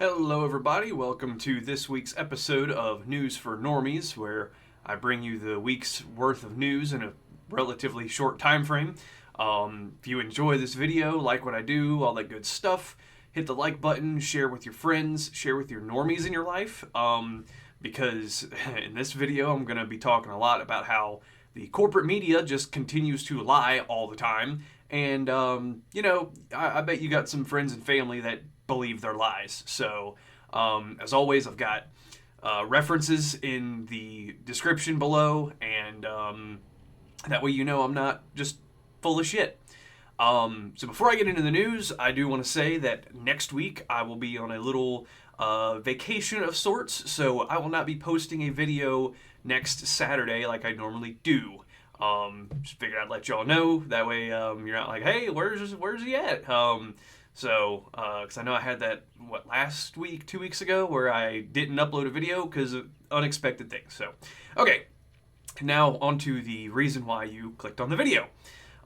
Hello, everybody. Welcome to this week's episode of News for Normies, where I bring you the week's worth of news in a relatively short time frame. If you enjoy this video, like what I do, all that good stuff, hit the like button, share with your friends, share with your normies in your life, because in this video I'm going to be talking a lot about how the corporate media just continues to lie all the time. And, I bet you got some friends and family that believe their lies. So, as always, I've got references in the description below, and that way you know I'm not just full of shit. So before I get into the news, I do want to say that next week I will be on a little vacation of sorts, so I will not be posting a video next Saturday like I normally do. Just figured I'd let y'all know. That way you're not like, hey, where's he at? Because I know I had that, last week, 2 weeks ago, where I didn't upload a video because of unexpected things. So, okay, now on to the reason why you clicked on the video.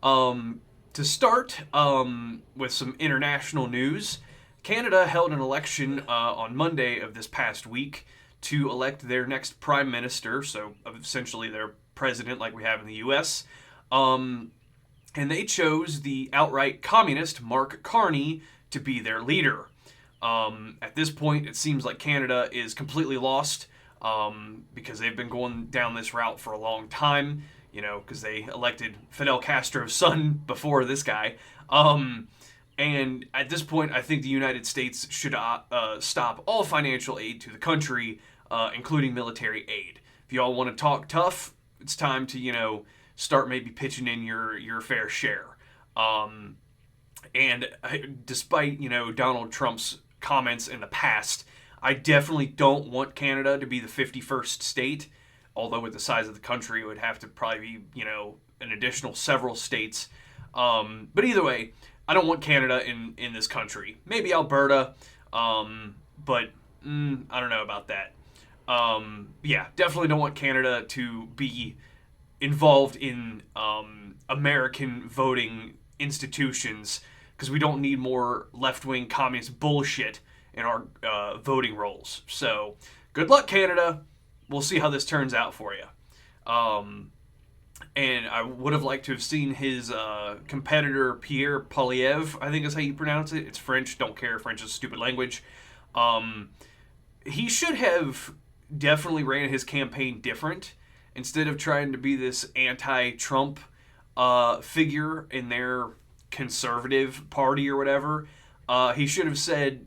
To start with some international news, Canada held an election on Monday of this past week to elect their next prime minister, so essentially their president like we have in the U.S., and they chose the outright communist Mark Carney to be their leader. At this point, it seems like Canada is completely lost because they've been going down this route for a long time, because they elected Fidel Castro's son before this guy. And at this point, I think the United States should stop all financial aid to the country, including military aid. If you all want to talk tough, it's time to, start maybe pitching in your fair share. And despite, Donald Trump's comments in the past, I definitely don't want Canada to be the 51st state, although with the size of the country, it would have to probably be, an additional several states. But either way, I don't want Canada in this country. Maybe Alberta, but I don't know about that. Yeah, definitely don't want Canada to be involved in American voting institutions, because we don't need more left-wing communist bullshit in our voting rolls. So, good luck, Canada. We'll see how this turns out for you. And I would have liked to have seen his competitor, Pierre Poilievre, I think is how you pronounce it. It's French. Don't care. French is a stupid language. He should have definitely ran his campaign different. Instead of trying to be this anti-Trump figure in their conservative party or whatever, he should have said,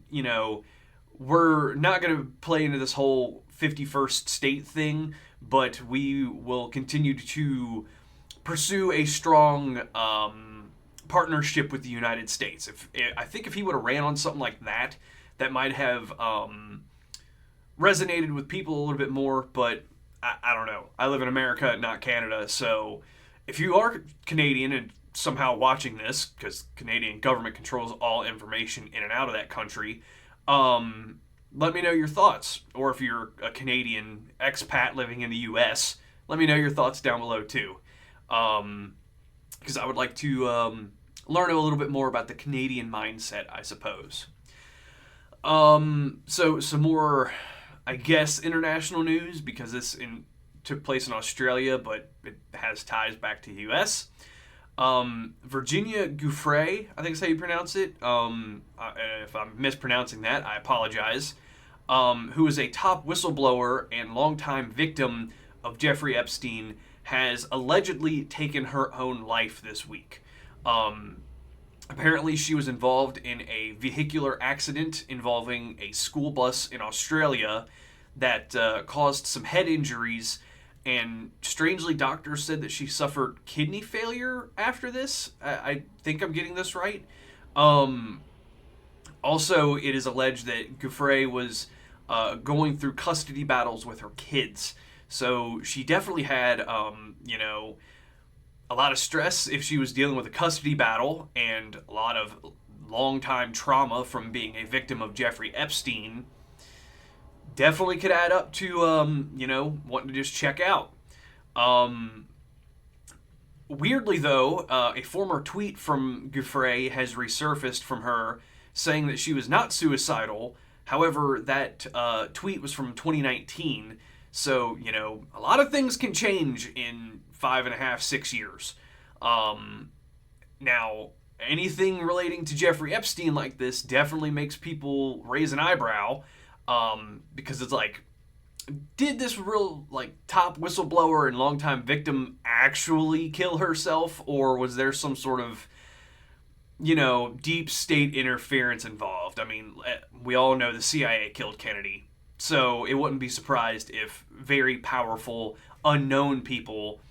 we're not going to play into this whole 51st state thing, but we will continue to pursue a strong partnership with the United States. I think if he would have ran on something like that, that might have resonated with people a little bit more, but I don't know. I live in America, not Canada, so if you are Canadian and somehow watching this, because Canadian government controls all information in and out of that country, let me know your thoughts. Or if you're a Canadian expat living in the U.S., let me know your thoughts down below too. Because I would like to learn a little bit more about the Canadian mindset, I suppose. So some more, I guess, international news, because this took place in Australia, but it has ties back to the U.S. Virginia Giuffre, I think is how you pronounce it. If I'm mispronouncing that, I apologize. Who is a top whistleblower and longtime victim of Jeffrey Epstein, has allegedly taken her own life this week. Apparently, she was involved in a vehicular accident involving a school bus in Australia that caused some head injuries, and strangely, doctors said that she suffered kidney failure after this. I think I'm getting this right. Also, it is alleged that Giuffre was going through custody battles with her kids. So she definitely had, a lot of stress if she was dealing with a custody battle, and a lot of long-time trauma from being a victim of Jeffrey Epstein. Definitely could add up to, wanting to just check out. Weirdly, though, a former tweet from Giuffre has resurfaced from her saying that she was not suicidal. However, that tweet was from 2019, so, a lot of things can change in 5.5, 6 years. Now, anything relating to Jeffrey Epstein like this definitely makes people raise an eyebrow, because it's like, did this real, top whistleblower and longtime victim actually kill herself, or was there some sort of, deep state interference involved? I mean, we all know the CIA killed Kennedy, so it wouldn't be surprised if very powerful, unknown people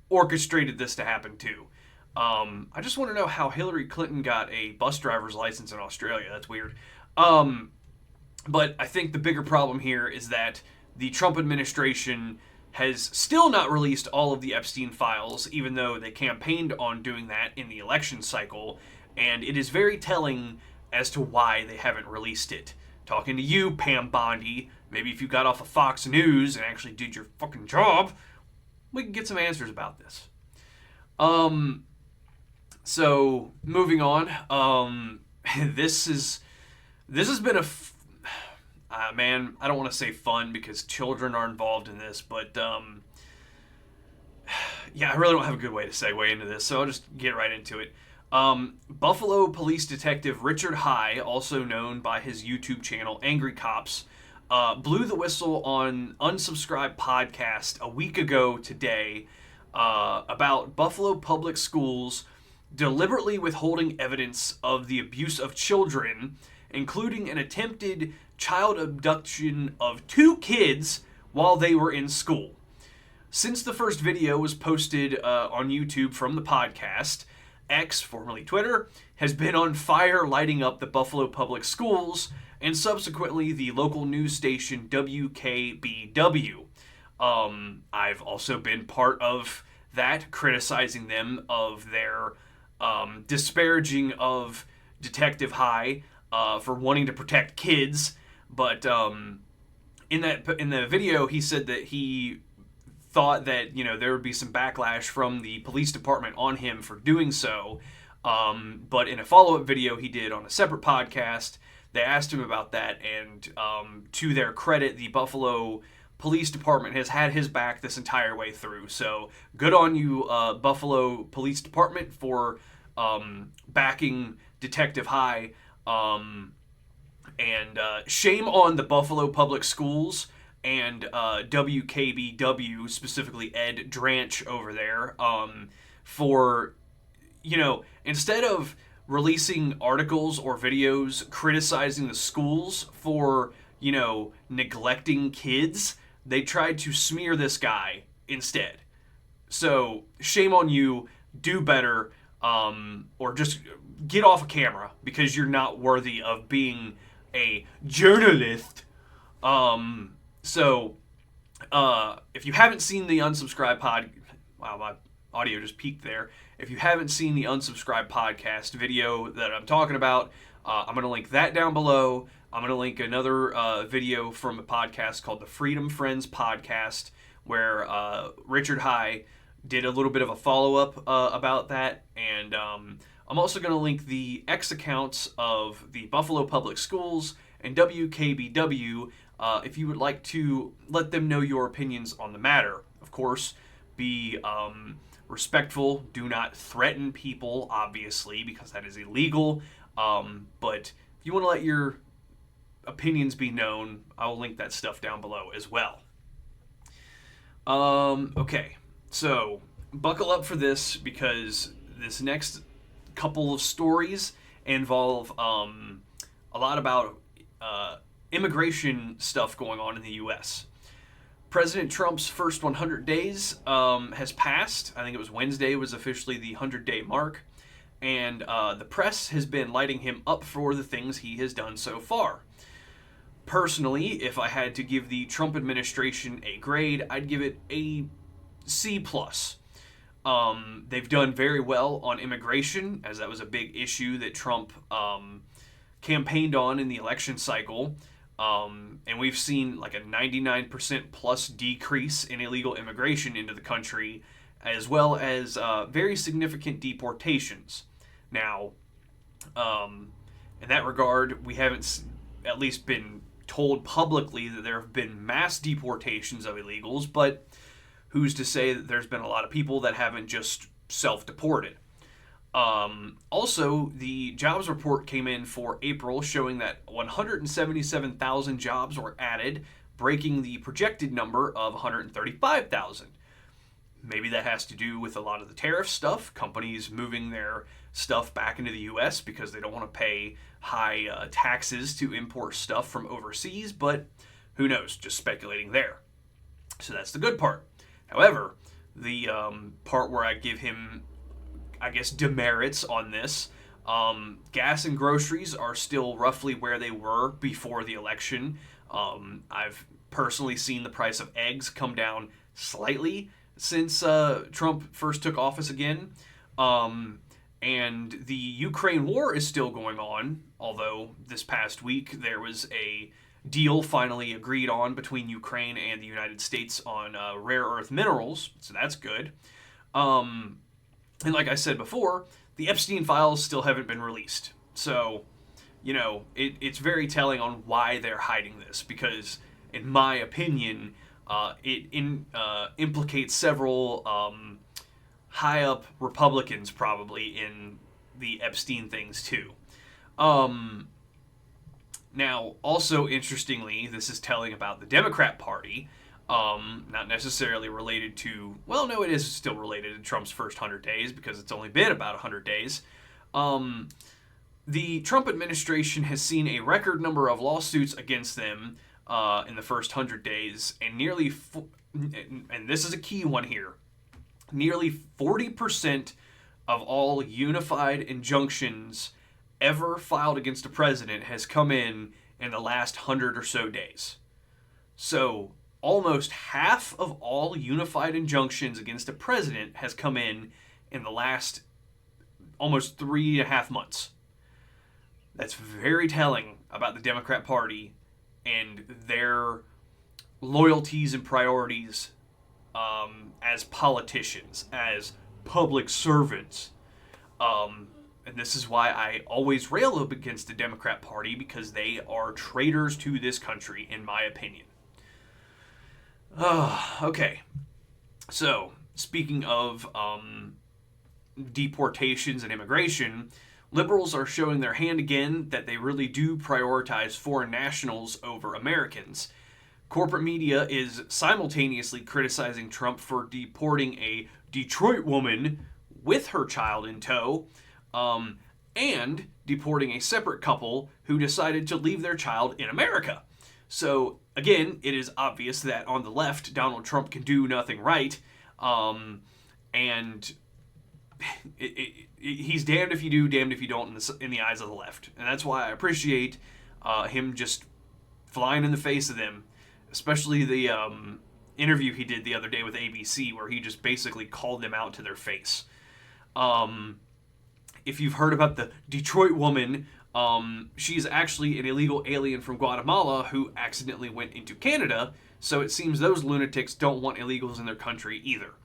orchestrated this to happen too. I just want to know how Hillary Clinton got a bus driver's license in Australia. That's weird. But I think the bigger problem here is that the Trump administration has still not released all of the Epstein files, even though they campaigned on doing that in the election cycle, and it is very telling as to why they haven't released it. Talking to you, Pam Bondi, maybe if you got off of Fox News and actually did your fucking job, we can get some answers about this. So, moving on, this has been man, I don't want to say fun because children are involved in this, but yeah, I really don't have a good way to segue into this, so I'll just get right into it. Buffalo police detective Richard High, also known by his YouTube channel Angry Cops, blew the whistle on Unsubscribed podcast a week ago today about Buffalo public schools deliberately withholding evidence of the abuse of children, including an attempted child abduction of 2 kids while they were in school. Since the first video was posted on YouTube from the podcast, X, formerly Twitter, has been on fire lighting up the Buffalo public schools and subsequently the local news station WKBW. I've also been part of that, criticizing them of their disparaging of Detective High for wanting to protect kids. But in the video, he said that he thought that there would be some backlash from the police department on him for doing so. But in a follow-up video he did on a separate podcast, they asked him about that, and to their credit, the Buffalo Police Department has had his back this entire way through. So good on you, Buffalo Police Department, for backing Detective High. And shame on the Buffalo Public Schools and WKBW, specifically Ed Dranch over there, for, instead of releasing articles or videos criticizing the schools for, neglecting kids, they tried to smear this guy instead. So shame on you, do better, or just get off a camera because you're not worthy of being a journalist. So if you haven't seen the Unsubscribed wow, my audio just peaked there. If you haven't seen the Unsubscribed podcast video that I'm talking about, I'm going to link that down below. I'm going to link another video from a podcast called the Freedom Friends Podcast, where Richard High did a little bit of a follow-up about that, and I'm also going to link the X accounts of the Buffalo Public Schools and WKBW if you would like to let them know your opinions on the matter. Of course, be respectful. Do not threaten people, obviously, because that is illegal. But if you want to let your opinions be known, I will link that stuff down below as well. Okay, so buckle up for this, because this next couple of stories involve a lot about immigration stuff going on in the U.S. President Trump's first 100 days has passed. I think it was Wednesday was officially the 100-day mark. And the press has been lighting him up for the things he has done so far. Personally, if I had to give the Trump administration a grade, I'd give it a C+. They've done very well on immigration, as that was a big issue that Trump campaigned on in the election cycle. And we've seen like a 99% plus decrease in illegal immigration into the country, as well as very significant deportations. Now, in that regard, we haven't at least been told publicly that there have been mass deportations of illegals, but who's to say that there's been a lot of people that haven't just self-deported? Also, the jobs report came in for April showing that 177,000 jobs were added, breaking the projected number of 135,000. Maybe that has to do with a lot of the tariff stuff, companies moving their stuff back into the U.S. because they don't want to pay high taxes to import stuff from overseas, but who knows, just speculating there. So that's the good part. However, the part where I give him, I guess, demerits on this, gas and groceries are still roughly where they were before the election. I've personally seen the price of eggs come down slightly since Trump first took office again. And the Ukraine war is still going on, although this past week there was a deal finally agreed on between Ukraine and the United States on rare earth minerals, so that's good. And like I said before, the Epstein files still haven't been released. So, it's very telling on why they're hiding this, because in my opinion, it implicates several high up Republicans probably in the Epstein things too. Now, also interestingly, this is telling about the Democrat Party, not necessarily related to, well, no, it is still related to Trump's first 100 days because it's only been about 100 days. The Trump administration has seen a record number of lawsuits against them in the first 100 days, and and this is a key one here, nearly 40% of all unified injunctions ever filed against a president has come in the last 100 or so days. So almost half of all unified injunctions against a president has come in the last almost 3.5 months. That's very telling about the Democrat Party and their loyalties and priorities as politicians, as public servants. And this is why I always rail up against the Democrat Party, because they are traitors to this country, in my opinion. Okay. So, speaking of deportations and immigration, liberals are showing their hand again that they really do prioritize foreign nationals over Americans. Corporate media is simultaneously criticizing Trump for deporting a Detroit woman with her child in tow, and deporting a separate couple who decided to leave their child in America. So, again, it is obvious that on the left, Donald Trump can do nothing right, and he's damned if you do, damned if you don't in the eyes of the left. And that's why I appreciate him just flying in the face of them, especially the interview he did the other day with ABC, where he just basically called them out to their face. If you've heard about the Detroit woman, she's actually an illegal alien from Guatemala who accidentally went into Canada, so it seems those lunatics don't want illegals in their country either.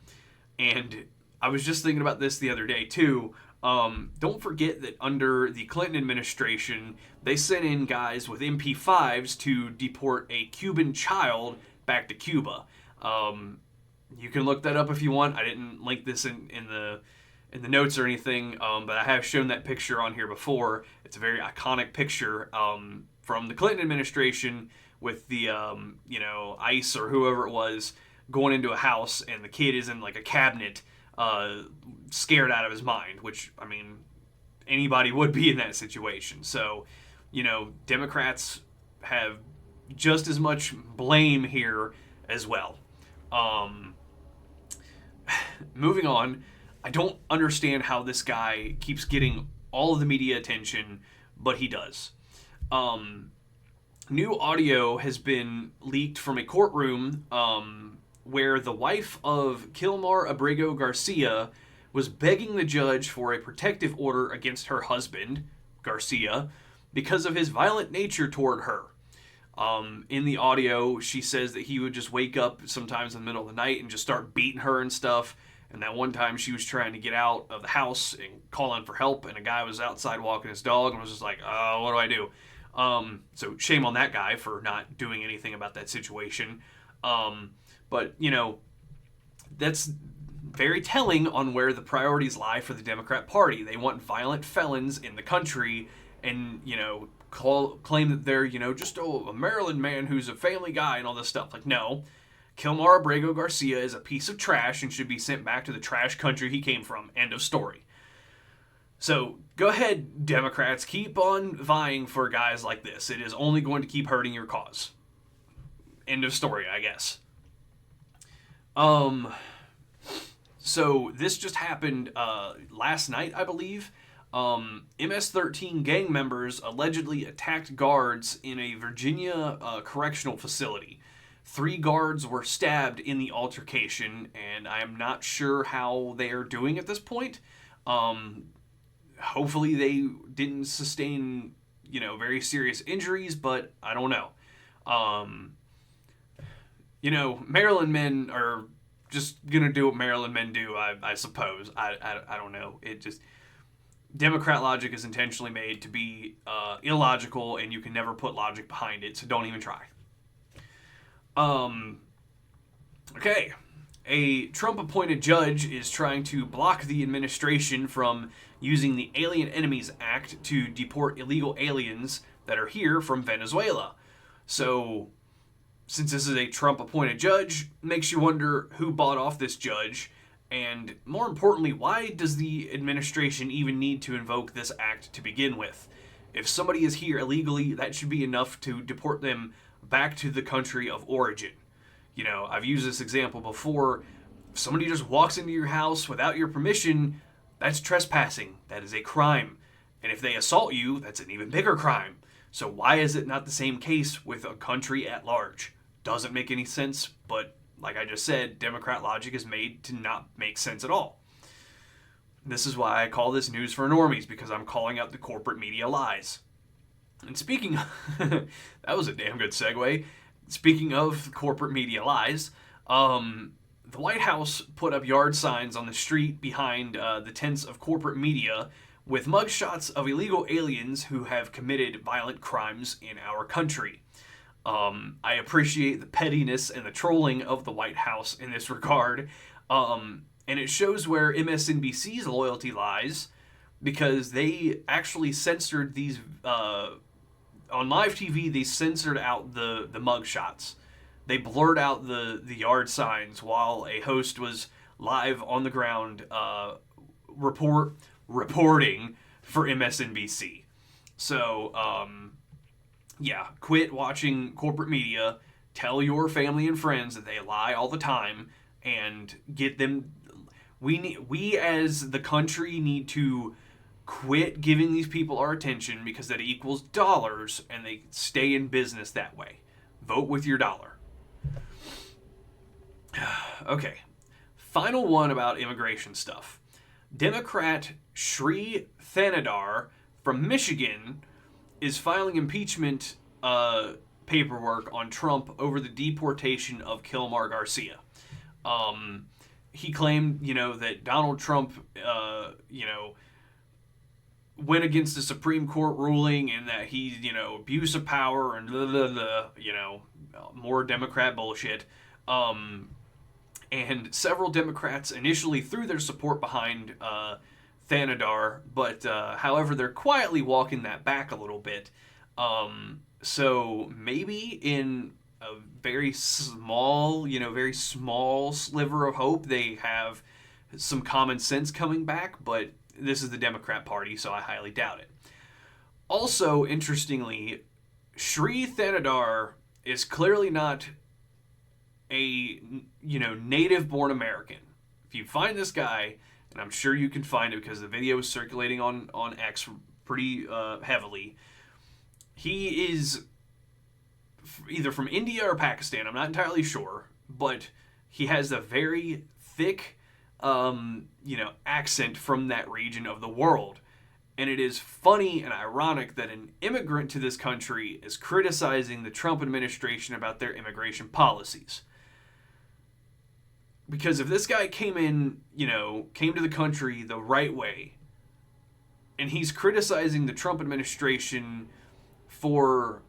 And I was just thinking about this the other day too. Don't forget that under the Clinton administration, they sent in guys with MP5s to deport a Cuban child back to Cuba. You can look that up if you want. I didn't link this in the notes or anything, but I have shown that picture on here before. It's a very iconic picture from the Clinton administration with the ICE or whoever it was going into a house, and the kid is in like a cabinet, scared out of his mind, which, I mean, anybody would be in that situation. So, Democrats have just as much blame here as well. Moving on, I don't understand how this guy keeps getting all of the media attention, but he does. New audio has been leaked from a courtroom where the wife of Kilmar Abrego Garcia was begging the judge for a protective order against her husband, Garcia, because of his violent nature toward her. In the audio, she says that he would just wake up sometimes in the middle of the night and just start beating her and stuff. And that one time she was trying to get out of the house and call in for help, and a guy was outside walking his dog and was just like, what do I do? So shame on that guy for not doing anything about that situation. But, that's very telling on where the priorities lie for the Democrat Party. They want violent felons in the country and, claim that they're, just a Maryland man who's a family guy and all this stuff. Like, no. Kilmar Abrego Garcia is a piece of trash and should be sent back to the trash country he came from. End of story. So go ahead, Democrats. Keep on vying for guys like this. It is only going to keep hurting your cause. End of story, I guess. So this just happened last night, I believe. MS-13 gang members allegedly attacked guards in a Virginia correctional facility. 3 guards were stabbed in the altercation, and I am not sure how they are doing at this point. Hopefully they didn't sustain, very serious injuries, but I don't know. Maryland men are just going to do what Maryland men do, I suppose. I don't know. It just... Democrat logic is intentionally made to be illogical, and you can never put logic behind it, so don't even try. Okay. A Trump-appointed judge is trying to block the administration from using the Alien Enemies Act to deport illegal aliens that are here from Venezuela. So, since this is a Trump-appointed judge, makes you wonder who bought off this judge, and more importantly, why does the administration even need to invoke this act to begin with? If somebody is here illegally, that should be enough to deport them back to the country of origin. I've used this example before. If somebody just walks into your house without your permission, that's trespassing. That is a crime. And if they assault you, that's an even bigger crime. So why is it not the same case with a country at large? Doesn't make any sense, but like I just said, Democrat logic is made to not make sense at all. This is why I call this news for normies, because I'm calling out the corporate media lies. And speaking of, that was a damn good segue. Speaking of corporate media lies, the White House put up yard signs on the street behind the tents of corporate media with mugshots of illegal aliens who have committed violent crimes in our country. I appreciate the pettiness and the trolling of the White House in this regard, and it shows where MSNBC's loyalty lies, because they actually censored these... on live TV, they censored out the mugshots. They blurred out the yard signs while a host was live on the ground reporting for MSNBC. So, quit watching corporate media. Tell your family and friends that they lie all the time, and get them... We as the country need to quit giving these people our attention, because that equals dollars, and they stay in business that way. Vote with your dollar. Okay. Final one about immigration stuff. Democrat Sri Thanadar from Michigan is filing impeachment paperwork on Trump over the deportation of Kilmar Garcia. He claimed, that Donald Trump, went against the Supreme Court ruling, and that he, abuse of power and blah, blah, blah, more Democrat bullshit. And several Democrats initially threw their support behind Thanadar, but however, they're quietly walking that back a little bit. So maybe in a very small sliver of hope, they have some common sense coming back, but this is the Democrat Party, so I highly doubt it. Also, interestingly, Sri Thanadar is clearly not a, native-born American. If you find this guy, and I'm sure you can find it because the video is circulating on X pretty heavily, he is either from India or Pakistan, I'm not entirely sure, but he has a very thick accent from that region of the world. And it is funny and ironic that an immigrant to this country is criticizing the Trump administration about their immigration policies. Because if this guy came to the country the right way, and he's criticizing the Trump administration for,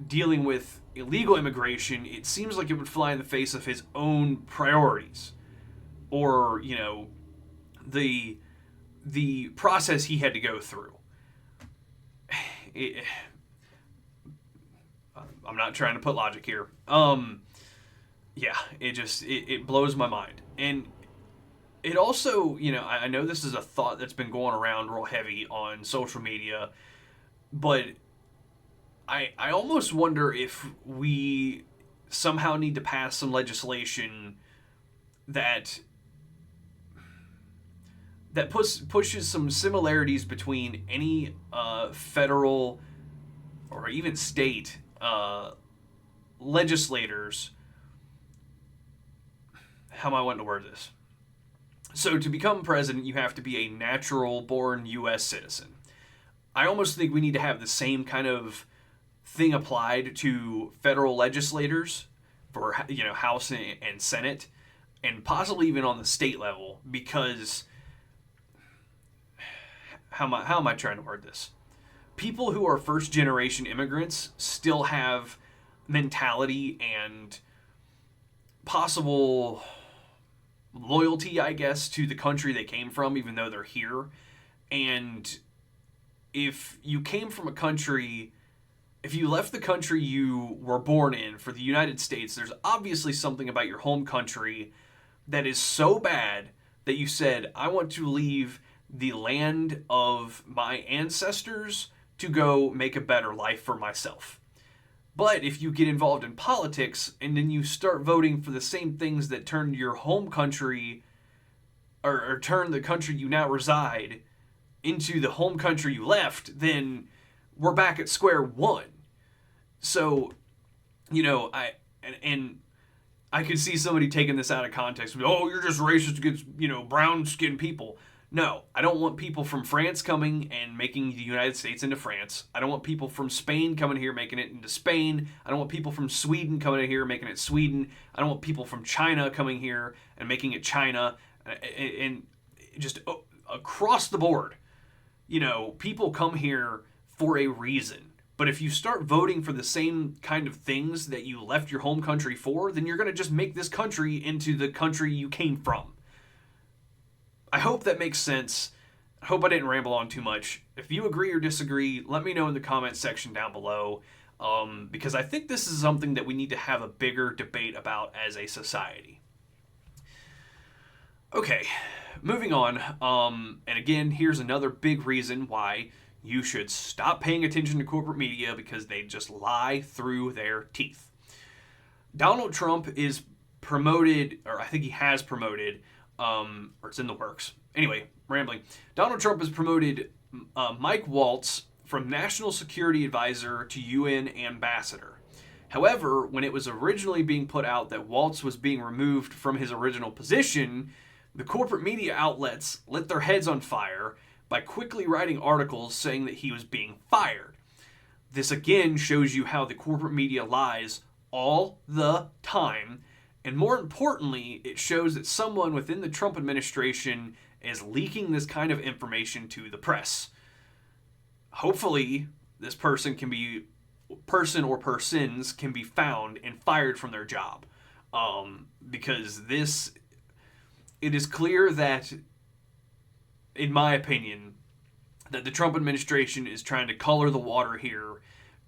dealing with illegal immigration, it seems like it would fly in the face of his own priorities, or the process he had to go through. I'm not trying to put logic here. Yeah, it blows my mind. And it also, I know this is a thought that's been going around real heavy on social media, but I almost wonder if we somehow need to pass some legislation that pushes some similarities between any federal or even state legislators. How am I wanting to word this? So to become president, you have to be a natural-born U.S. citizen. I almost think we need to have the same kind of thing applied to federal legislators for, House and Senate, and possibly even on the state level, because how am I trying to word this? People who are first-generation immigrants still have mentality and possible loyalty, I guess, to the country they came from, even though they're here. And if you came from a country, if you left the country you were born in for the United States, there's obviously something about your home country that is so bad that you said, I want to leave the land of my ancestors to go make a better life for myself. But if you get involved in politics and then you start voting for the same things that turn your home country or turn the country you now reside into the home country you left, then we're back at square one. So, I could see somebody taking this out of context. Oh, you're just racist against, brown-skinned people. No, I don't want people from France coming and making the United States into France. I don't want people from Spain coming here making it into Spain. I don't want people from Sweden coming in here making it Sweden. I don't want people from China coming here and making it China. And just across the board, people come here for a reason. But if you start voting for the same kind of things that you left your home country for, then you're going to just make this country into the country you came from. I hope that makes sense. I hope I didn't ramble on too much. If you agree or disagree, let me know in the comments section down below, because I think this is something that we need to have a bigger debate about as a society. Okay, moving on. And again, here's another big reason why you should stop paying attention to corporate media, because they just lie through their teeth. Donald Trump is promoted, or I think he has promoted, or it's in the works. Anyway, rambling. Donald Trump has promoted Mike Waltz from National Security Advisor to UN Ambassador. However, when it was originally being put out that Waltz was being removed from his original position, the corporate media outlets lit their heads on fire by quickly writing articles saying that he was being fired. This again shows you how the corporate media lies all the time. And more importantly, it shows that someone within the Trump administration is leaking this kind of information to the press. Hopefully, this person or persons can be found and fired from their job. Because it is clear that, in my opinion, that the Trump administration is trying to color the water here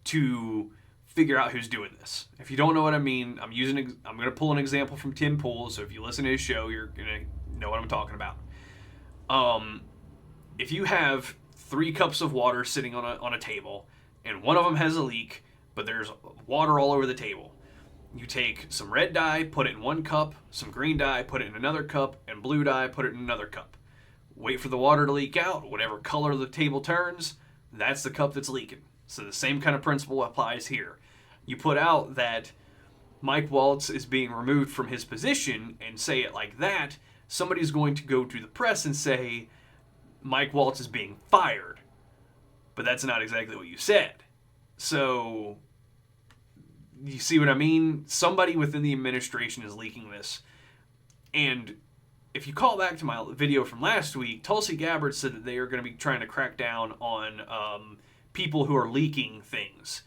to figure out who's doing this. If you don't know what I mean, I'm going to pull an example from Tim Pool, so if you listen to his show, you're going to know what I'm talking about. If you have 3 cups of water sitting on a table, and one of them has a leak, but there's water all over the table, you take some red dye, put it in one cup, some green dye, put it in another cup, and blue dye, put it in another cup. Wait for the water to leak out. Whatever color the table turns, that's the cup that's leaking. So the same kind of principle applies here. You put out that Mike Waltz is being removed from his position and say it like that, somebody's going to go to the press and say Mike Waltz is being fired. But that's not exactly what you said. So, you see what I mean? Somebody within the administration is leaking this. And if you call back to my video from last week, Tulsi Gabbard said that they are going to be trying to crack down on people who are leaking things.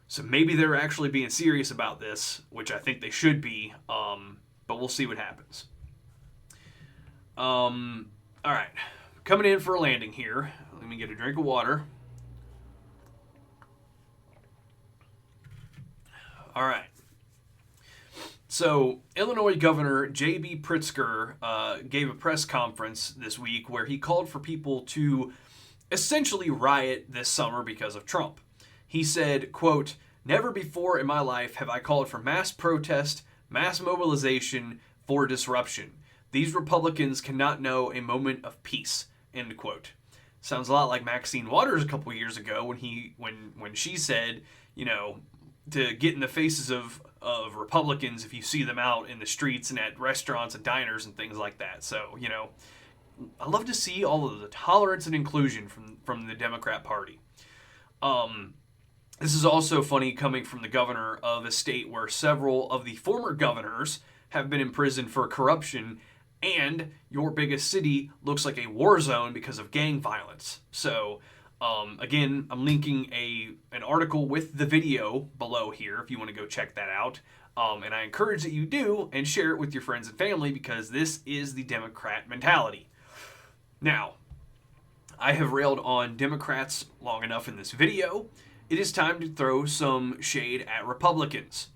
So maybe they're actually being serious about this, which I think they should be, but we'll see what happens. All right, coming in for a landing here. Let me get a drink of water. All right. So, Illinois Governor J.B. Pritzker gave a press conference this week where he called for people to essentially riot this summer because of Trump. He said, quote, "Never before in my life have I called for mass protest, mass mobilization, for disruption. These Republicans cannot know a moment of peace," end quote. Sounds a lot like Maxine Waters a couple years ago when she said, you know, to get in the faces of Republicans if you see them out in the streets and at restaurants and diners and things like that. So, you know, I love to see all of the tolerance and inclusion from the Democrat Party. This is also funny coming from the governor of a state where several of the former governors have been imprisoned for corruption, and your biggest city looks like a war zone because of gang violence. So, again, I'm linking an article with the video below here if you want to go check that out. And I encourage that you do and share it with your friends and family because this is the Democrat mentality. Now, I have railed on Democrats long enough in this video. It is time to throw some shade at Republicans.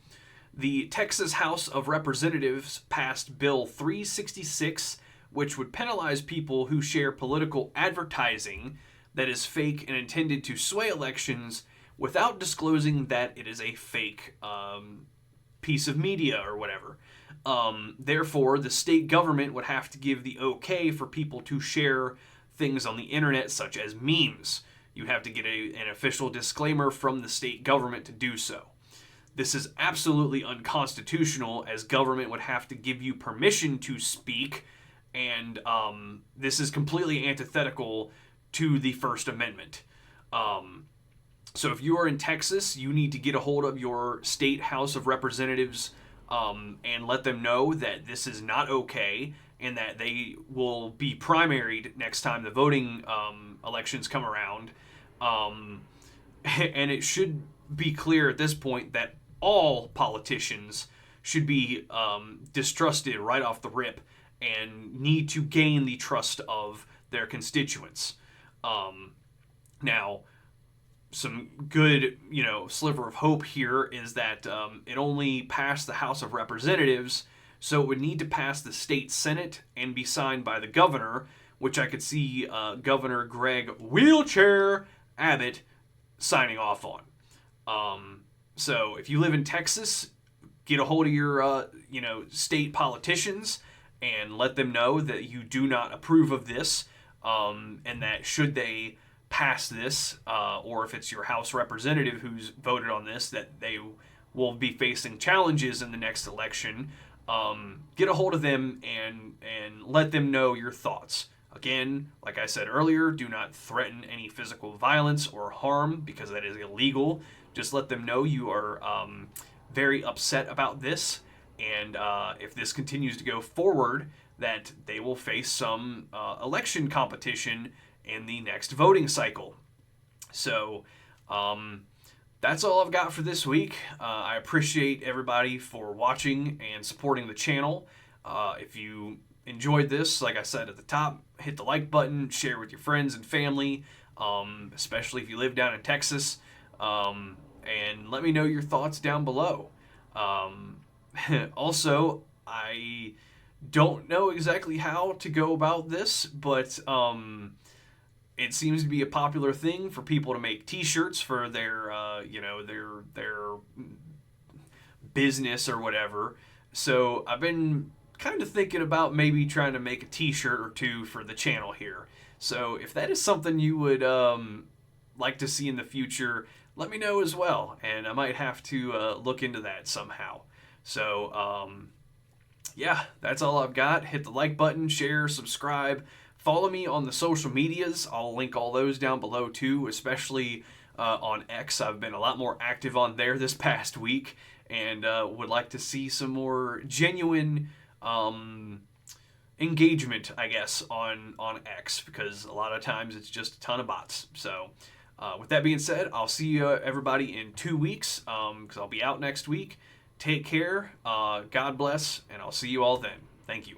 The Texas House of Representatives passed Bill 366, which would penalize people who share political advertising that is fake and intended to sway elections without disclosing that it is a fake piece of media or whatever. Therefore, the state government would have to give the okay for people to share things on the internet, such as memes. You have to get an official disclaimer from the state government to do so. This is absolutely unconstitutional, as government would have to give you permission to speak, and this is completely antithetical to the First Amendment. So if you are in Texas, you need to get a hold of your state House of Representatives and let them know that this is not okay and that they will be primaried next time the voting elections come around. And it should be clear at this point that all politicians should be distrusted right off the rip and need to gain the trust of their constituents. Now, some good, sliver of hope here is that it only passed the House of Representatives, so it would need to pass the state Senate and be signed by the governor, which I could see Governor Greg Wheelchair Abbott signing off on. So if you live in Texas, get a hold of your, state politicians and let them know that you do not approve of this, and that should they pass this, or if it's your House representative who's voted on this, that they will be facing challenges in the next election. Get a hold of them and let them know your thoughts. Again, like I said earlier, do not threaten any physical violence or harm because that is illegal. Just let them know you are very upset about this, and if this continues to go forward, that they will face some election competition in the next voting cycle. So that's all I've got for this week. I appreciate everybody for watching and supporting the channel. If you enjoyed this, like I said at the top, hit the like button, share with your friends and family, especially if you live down in Texas, and let me know your thoughts down below. Also, I don't know exactly how to go about this, but it seems to be a popular thing for people to make T-shirts for their, their business or whatever. So I've been kind of thinking about maybe trying to make a T-shirt or two for the channel here. So if that is something you would like to see in the future, let me know as well, and I might have to look into that somehow. So yeah, that's all I've got. Hit the like button, share, subscribe. Follow me on the social medias. I'll link all those down below too, especially on X. I've been a lot more active on there this past week, and would like to see some more genuine engagement, I guess, on X, because a lot of times it's just a ton of bots. So With that being said, I'll see you everybody in 2 weeks because I'll be out next week. Take care, God bless, and I'll see you all then. Thank you.